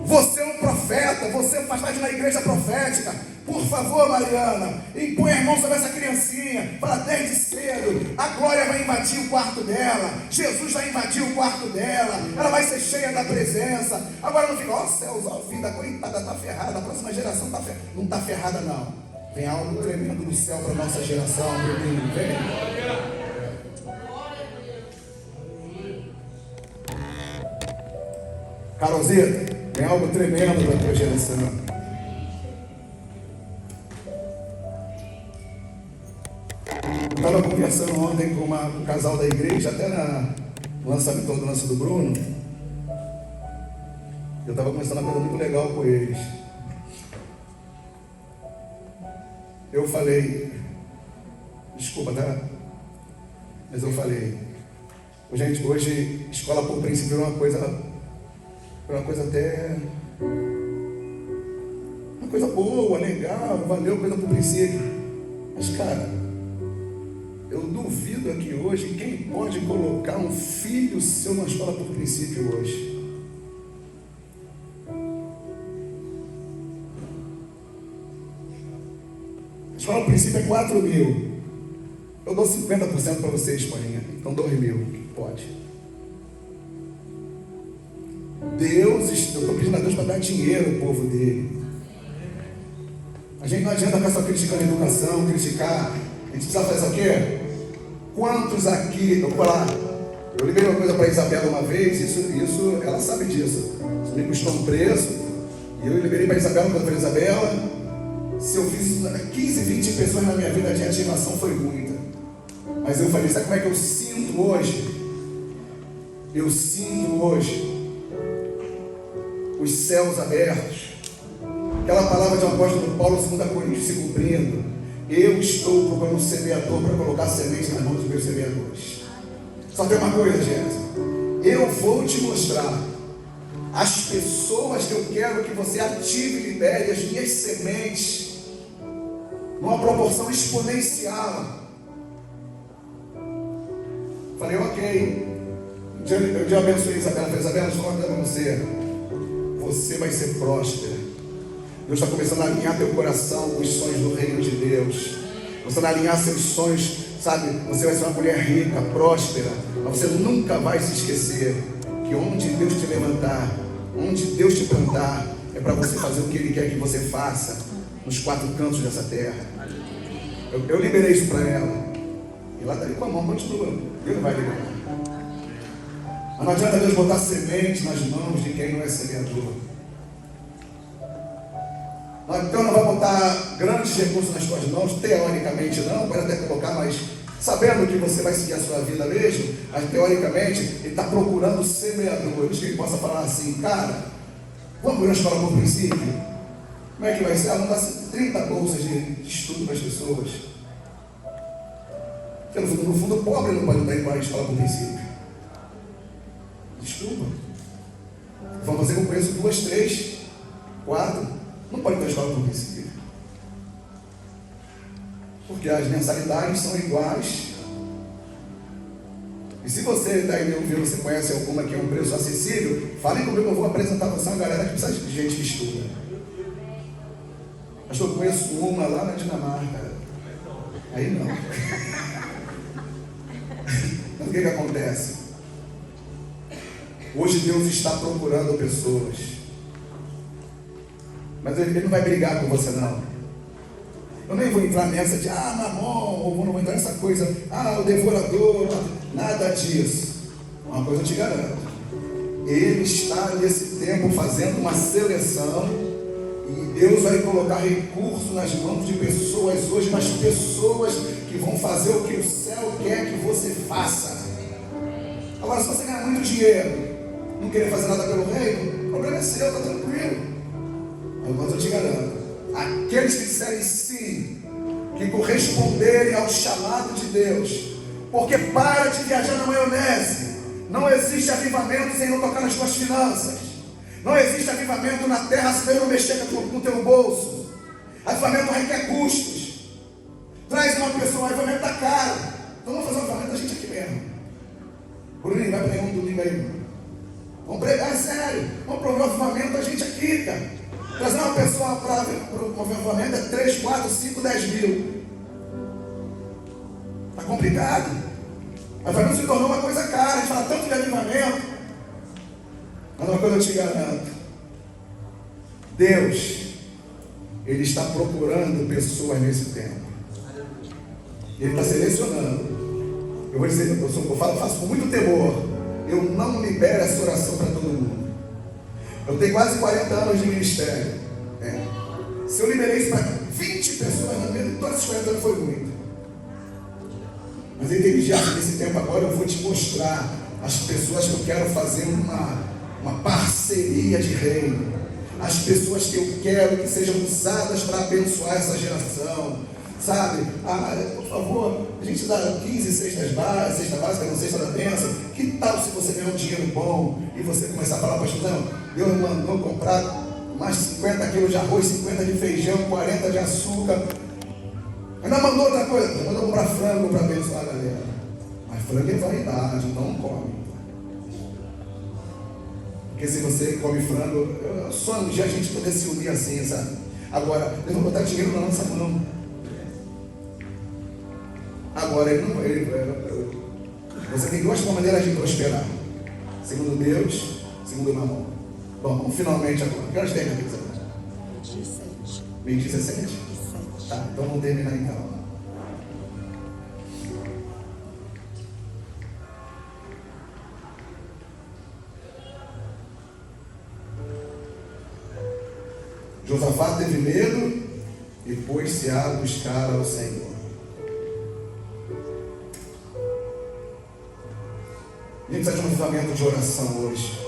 Você é um profeta, você faz parte de uma igreja profética. Por favor, Mariana, impõe a mão sobre essa criancinha. Fala desde cedo. A glória vai invadir o quarto dela. Jesus vai invadir o quarto dela. Ela vai ser cheia da presença. Agora não fica, ó céus, ó vida, coitada, está ferrada. A próxima geração está ferrada. Não está ferrada, não. Tem algo tremendo do céu para a nossa geração, meu menino. Vem. Carolzita, tem algo tremendo para a tua geração. Eu estava conversando ontem com um casal da igreja, até no lançamento da ordenança do Bruno. Eu estava conversando uma coisa muito legal com eles. Eu falei, desculpa, tá? Mas eu falei, gente, hoje escola por princípio é uma coisa até, uma coisa boa, legal, valeu, coisa por princípio. Mas cara, eu duvido aqui hoje quem pode colocar um filho seu na escola por princípio hoje. A escola por princípio é 4 mil. Eu dou 50% para vocês, Paulinha. Então 2 mil. Pode. Deus, eu estou pedindo a Deus para dar dinheiro ao povo dele. A gente não adianta ficar só criticando a educação, criticar. A gente precisa fazer o quê? Quantos aqui, eu vou lá, eu liguei uma coisa para a Isabela uma vez, isso ela sabe disso. Isso me custou um preço, e eu liberei para a Isabela, para a Isabela, Se eu fiz 15, 20 pessoas na minha vida de ativação, foi muita. Mas eu falei, sabe como é que eu sinto hoje? Eu sinto hoje os céus abertos. Aquela palavra de apóstolo Paulo, 2 Coríntios, se cumprindo. Eu estou procurando um semeador para colocar semente nas mãos dos meus semeadores. Só tem uma coisa, gente. Eu vou te mostrar as pessoas que eu quero que você ative e libere as minhas sementes numa proporção exponencial. Falei, ok. Eu já abençoei Isabela. Falei, Isabela, deixa eu falar para você. Você vai ser próspera. Deus está começando a alinhar teu coração com os sonhos do reino de Deus. Você vai alinhar seus sonhos, sabe? Você vai ser uma mulher rica, próspera. Mas você nunca vai se esquecer que onde Deus te levantar, onde Deus te plantar, é para você fazer o que Ele quer que você faça nos 4 cantos dessa terra. Eu liberei isso para ela. E ela está ali com a mão, continua. Deus não vai liberar. Mas não adianta Deus botar semente nas mãos de quem não é semeador. Então não vai botar grandes recursos nas suas mãos, teoricamente não, pode até colocar, mas sabendo que você vai seguir a sua vida mesmo, mas teoricamente ele está procurando semeadores que ele possa falar assim, cara, vamos ver a escola por princípio? Como é que vai ser? Vamos dar 30 bolsas de estudo para as pessoas. Porque no fundo o pobre não pode estar em escola por princípio. Desculpa. Vamos fazer que eu conheço 2, 3, 4. Não pode ter escola por princípio. Porque as mensalidades são iguais. E se você está indo ouvir, você conhece alguma que é um preço acessível, fale comigo, eu vou apresentar você uma galera que precisa de gente que estuda. Mas eu conheço uma lá na Dinamarca. Aí não. Então o que acontece? Hoje Deus está procurando pessoas. Mas Ele não vai brigar com você, não. Eu nem vou entrar nessa de, mamon, ou não vou entrar nessa coisa, o devorador, nada disso. Uma coisa eu te garanto. Ele está nesse tempo fazendo uma seleção e Deus vai colocar recursos nas mãos de pessoas hoje, mas pessoas que vão fazer o que o céu quer que você faça. Agora, se você ganhar muito dinheiro, não querer fazer nada pelo reino, o problema é seu, está tranquilo. Mas eu te garanto, aqueles que disserem sim, que corresponderem ao chamado de Deus, porque para de viajar na maionese. Não existe avivamento sem não tocar nas tuas finanças. Não existe avivamento na terra se Deus não mexer com o teu bolso. Avivamento requer custos. Traz uma pessoa, o avivamento está caro. Então vamos fazer um avivamento da gente aqui mesmo. Bruninho, vai pregar um domingo aí. Vamos pregar, sério. Vamos provar o avivamento da gente aqui, cara. Trazer uma pessoa para o avivamento é 3, 4, 5, 10 mil. Está complicado. A avivamento se tornou uma coisa cara. A gente fala tanto de avivamento. Mas uma coisa eu te garanto. Deus, Ele está procurando pessoas nesse tempo. Ele está selecionando. Eu vou dizer, eu faço com muito temor. Eu não libero essa oração para todo mundo. Eu tenho quase 40 anos de ministério. Se eu liberei isso para 20 pessoas na minha vida, todos esses 40 anos foi muito. Mas eu entendi que nesse tempo agora eu vou te mostrar as pessoas que eu quero fazer uma parceria de reino. As pessoas que eu quero que sejam usadas para abençoar essa geração. Sabe? Por favor, a gente dá 15 cestas básicas, cesta básica, não cesta da bênção. Que tal se você ganhar um dinheiro bom e você começar a falar, pastor, não, Deus mandou comprar mais 50 quilos de arroz, 50 de feijão, 40 de açúcar. Ainda mandou outra coisa, mandou comprar frango para abençoar a galera. Mas frango é vaidade, então não come. Porque se você come frango, só um dia a gente poder se unir assim, sabe? Agora, Deus vai botar dinheiro na nossa mão. Agora, você tem 2 maneiras de prosperar: segundo Deus, segundo o mamão. Bom, vamos finalmente agora. Que horas tem, minha filha? 17. 17? Tá, então vamos terminar então. Josafá teve medo e pôs-se a buscar ao Senhor. A gente precisa de um avivamento de oração hoje.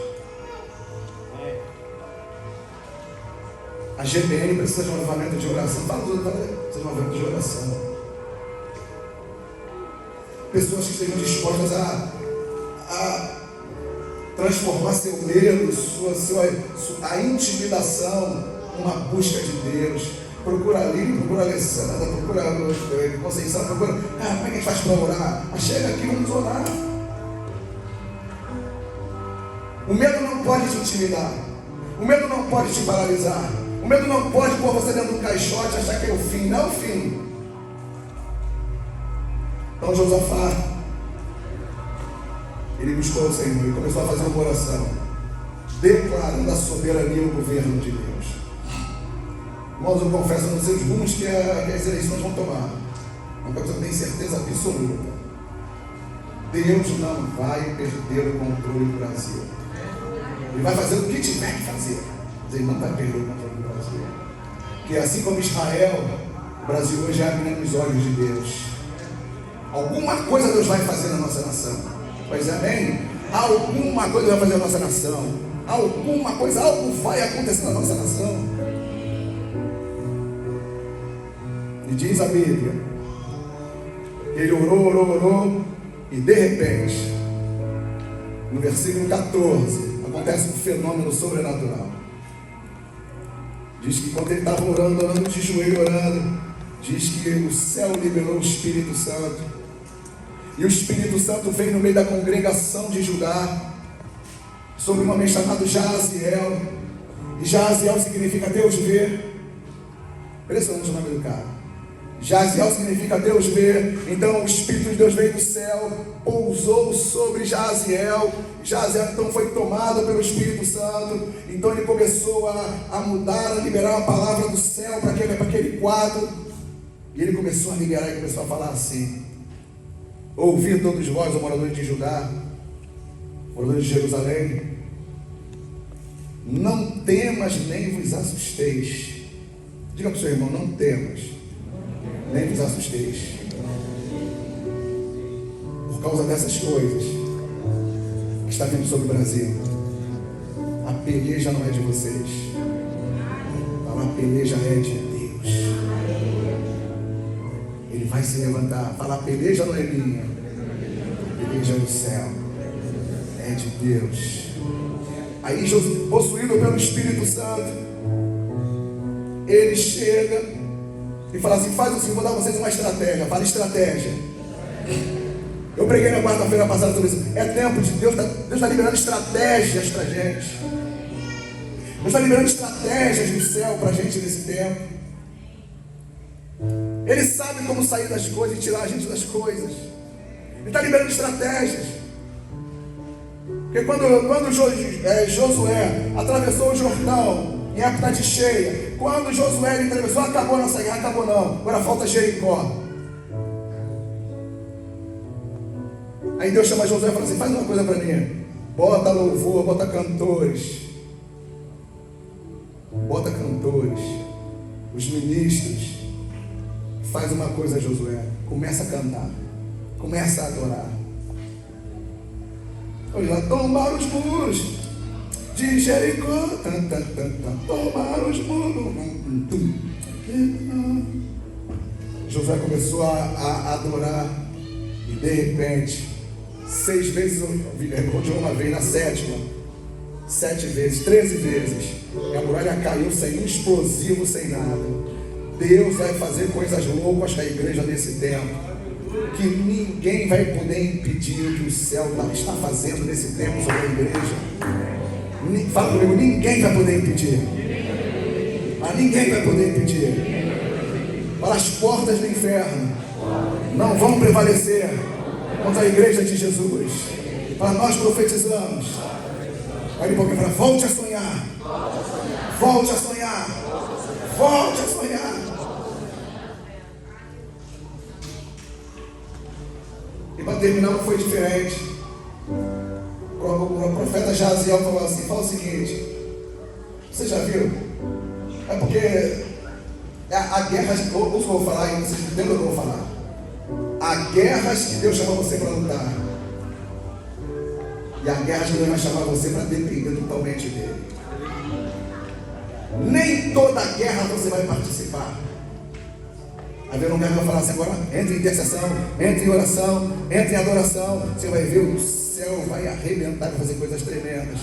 A GPN precisa de um avivamento de oração. Precisa de um avivamento de oração. Pessoas que estejam dispostas a transformar seu medo, a intimidação numa busca de Deus. Procura a Lília, procura a Alessandra, procura a Conceição, procura. Como é que a gente faz para orar? Chega aqui, vamos orar. O medo não pode te intimidar. O medo não pode te paralisar. O medo não pode pôr você dentro do caixote e achar que é o fim. Não é o fim. Então Josafá, ele buscou o Senhor e começou a fazer uma oração, declarando a soberania e o governo de Deus. Irmãos, eu confesso, eu não sei os rumos que as eleições vão tomar. Uma coisa que eu tenho certeza absoluta: Deus não vai perder o controle do Brasil. Ele vai fazer o que tiver que fazer, mas ele não vai perder o controle do Brasil. Porque assim como Israel, o Brasil hoje abre nos olhos de Deus. Alguma coisa Deus vai fazer na nossa nação. Pois amém? Alguma coisa vai fazer na nossa nação. Alguma coisa, algo vai acontecer na nossa nação. E diz a Bíblia, ele orou, e de repente, no versículo 14, acontece um fenômeno sobrenatural. Diz que quando ele estava orando de joelho orando, diz que o céu liberou o Espírito Santo. E o Espírito Santo veio no meio da congregação de Judá, sobre um homem chamado Jaziel. E Jaziel significa Deus vê. Impressionante o nome do cara. Jaziel significa Deus vê. Então o Espírito de Deus veio do céu, pousou sobre Jaziel. Jaziel então foi tomado pelo Espírito Santo. Então ele começou a mudar, a liberar a palavra do céu para aquele quadro. E ele começou a liberar e começou a falar assim: ouvi todos vós, moradores de Judá, moradores de Jerusalém, não temas nem vos assusteis. Diga para o seu irmão: não temas nem vos assusteis. Por causa dessas coisas que está vindo sobre o Brasil, a peleja não é de vocês, a peleja é de Deus. Ele vai se levantar. Fala: a peleja não é minha, a peleja é do céu, é de Deus. Aí, possuído pelo Espírito Santo, ele chega e fala assim: faz assim, vou dar a vocês uma estratégia. Fala: estratégia. Eu preguei na quarta-feira passada sobre isso. É tempo de Deus. Deus está liberando estratégias para a gente. Deus está liberando estratégias do céu para a gente nesse tempo. Ele sabe como sair das coisas e tirar a gente das coisas. Ele está liberando estratégias. Porque quando Josué atravessou o Jordão em época de cheia, quando Josué atravessou, acabou a nossa guerra. Acabou não, agora falta Jericó. Aí Deus chama Josué e fala assim: faz uma coisa para mim, bota louvor, bota cantores, os ministros. Faz uma coisa, Josué, começa a cantar, começa a adorar. Olha lá: tomar os muros de Jericó, tomar os muros. Josué começou a adorar, e de repente, 6 vezes, de uma vez, na sétima, 7 vezes, 13 vezes, e a muralha caiu sem um explosivo, sem nada. Deus vai fazer coisas loucas com a igreja nesse tempo, que ninguém vai poder impedir o que o céu está fazendo nesse tempo sobre a igreja. Fala comigo: ninguém vai poder impedir. Ninguém vai poder impedir. Para as portas do inferno não vão prevalecer contra a igreja de Jesus. Para nós profetizamos. Olha um pouquinho para: volte a sonhar. Volte a sonhar. Volte a sonhar. E para terminar, não foi diferente. O profeta Jaziel falou assim: fala o seguinte, você já viu? É porque Há guerras, ouça o que eu vou falar e vocês entendem o que eu vou falar. Há guerras que Deus chama você para lutar. E há guerras que Deus vai chamar você para depender totalmente dele. Nem toda guerra você vai participar. Havendo um guerra que vai falar assim, agora entre em intercessão, entre em oração, entre em adoração. Você vai ver o céu vai arrebentar e fazer coisas tremendas.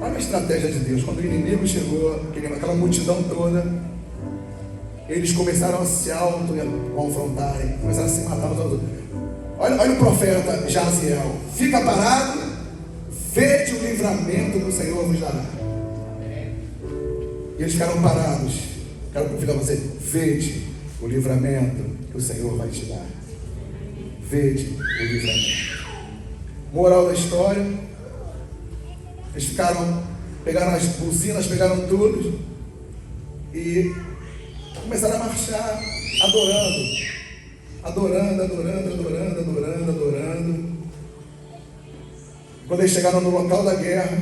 Olha a estratégia de Deus. Quando o inimigo chegou, aquela multidão toda, eles começaram a se auto-confrontarem, começaram a se matar uns aos outros. Olha o profeta Jaziel. Fica parado, vede o livramento que o Senhor vos dará. E eles ficaram parados. Quero convidar você, vede o livramento que o Senhor vai te dar. Vede o livramento. Moral da história. Eles pegaram as buzinas, pegaram tudo e começaram a marchar, adorando. Quando eles chegaram no local da guerra,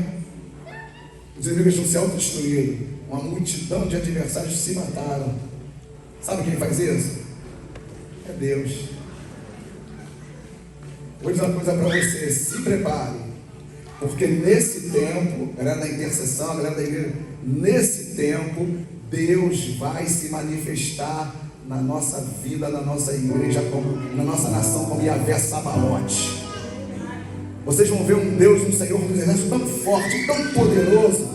os inimigos tinham se autodestruído. Uma multidão de adversários se mataram. Sabe quem faz isso? É Deus. Vou dizer uma coisa para você, se prepare. Porque nesse tempo, galera da intercessão, galera da igreja, nesse tempo, Deus vai se manifestar na nossa vida, na nossa igreja, na nossa nação, como Yahvé Sabaote. Vocês vão ver um Deus, um Senhor dos exércitos tão forte, tão poderoso,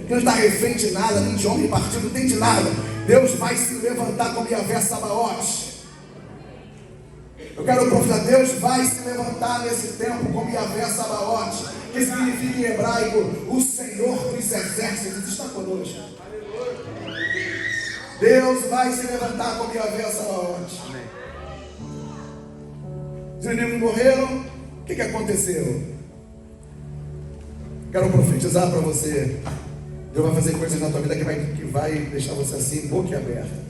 que não está refém de nada, nem de homem partido, nem de nada. Deus vai se levantar como Yahvé Sabaote. Eu quero profetizar, Deus vai se levantar nesse tempo como Yahvé Sabaote, que significa em hebraico, o Senhor dos exércitos está conosco. Deus vai se levantar como Yahvé Sabaote. Os inimigos morreram, o que aconteceu? Quero profetizar para você, Deus vai fazer coisas na tua vida que vai deixar você assim, boquiaberta.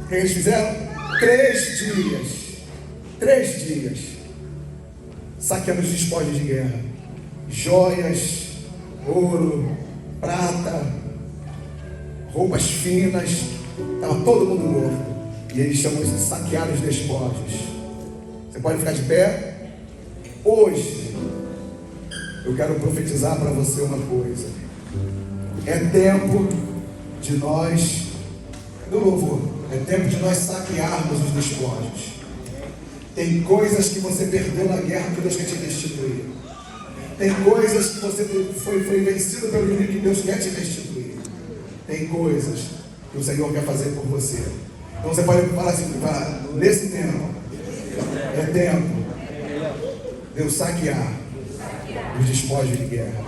O que eles fizeram? 3 dias, saqueando os despojos de guerra, joias, ouro, prata, roupas finas, estava todo mundo morto, e eles chamam isso de saquear os despojos. Você pode ficar de pé? Hoje, eu quero profetizar para você uma coisa, é tempo de nós, do louvor, é tempo de nós saquearmos os despojos. Tem coisas que você perdeu na guerra que Deus quer te restituir. Tem coisas que você foi vencido pelo inimigo que Deus quer te restituir. Tem coisas que o Senhor quer fazer por você. Então você pode falar assim, nesse tempo, é tempo de eu saquear os despojos de guerra.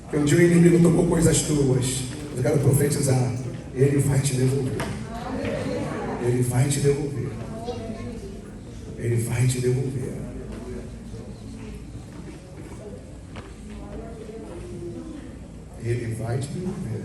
Porque um dia o inimigo tomou coisas tuas. Eu quero profetizar. Ele vai te devolver. Ele vai te devolver. Ele vai te devolver. Ele vai te devolver.